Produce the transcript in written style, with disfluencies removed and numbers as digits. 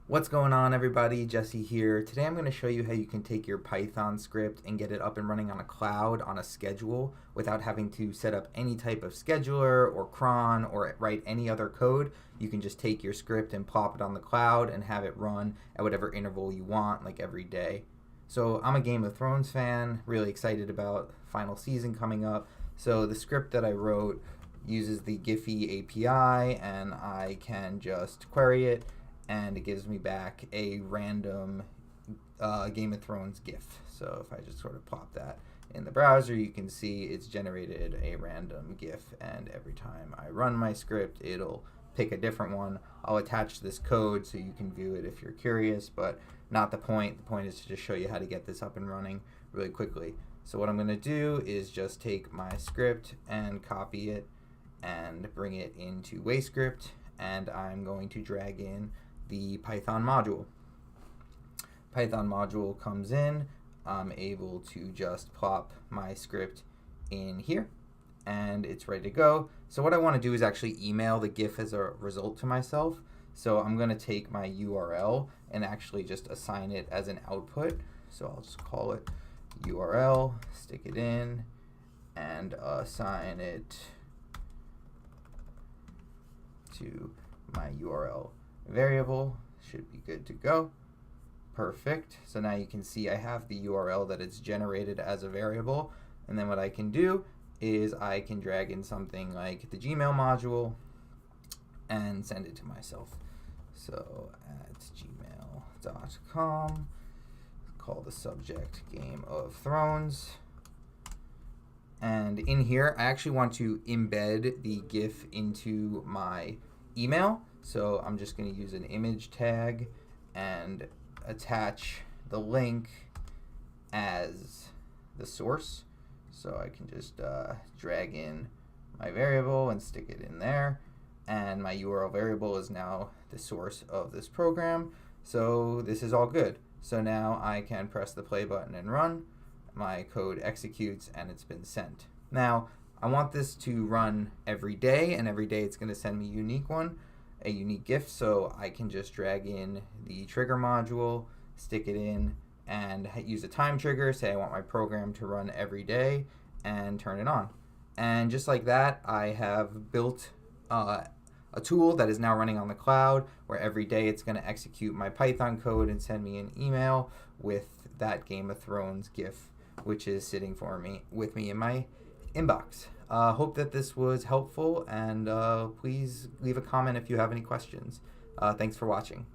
What's going on, everybody? Jesse here. Today I'm going to show you how you can take your Python script and get it up and running on a cloud on a schedule without having to set up any type of scheduler or cron or write any other code. You can just take your script and plop it on the cloud and have it run at whatever interval you want, like every day. So I'm a Game of Thrones fan, really excited about final season coming up. So the script that I wrote uses the Giphy API, and I can just query it, and it gives me back a random Game of Thrones GIF. So if I just sort of plop that in the browser, you can see it's generated a random GIF, and every time I run my script, it'll pick a different one. I'll attach this code so you can view it if you're curious, but not the point. The point is to just show you how to get this up and running really quickly. So what I'm going to do is just take my script and copy it and bring it into WaveScript, and I'm going to drag in the Python module. Python module comes in, I'm able to just plop my script in here, and it's ready to go. So what I want to do is actually email the GIF as a result to myself. So I'm going to take my URL and actually just assign it as an output. So I'll just call it URL, stick it in, and assign it to my URL variable. Should be good to go. Perfect. So now you can see I have the URL that it's generated as a variable, and then what I can do is I can drag in something like the Gmail module and send it to myself. So at gmail.com, call the subject Game of Thrones. And in here, I actually want to embed the GIF into my email. So I'm just going to use an image tag and attach the link as the source. So I can just drag in my variable and stick it in there. And my URL variable is now the source of this program. So this is all good. So now I can press the play button and run. My code executes and it's been sent. Now I want this to run every day, and every day it's going to send me a unique GIF. So I can just drag in the trigger module, stick it in, and use a time trigger, say I want my program to run every day, and turn it on. And just like that, I have built a tool that is now running on the cloud, where every day it's going to execute my Python code and send me an email with that Game of Thrones GIF, which is sitting with me in my inbox. Hope that this was helpful, and please leave a comment if you have any questions. Thanks for watching.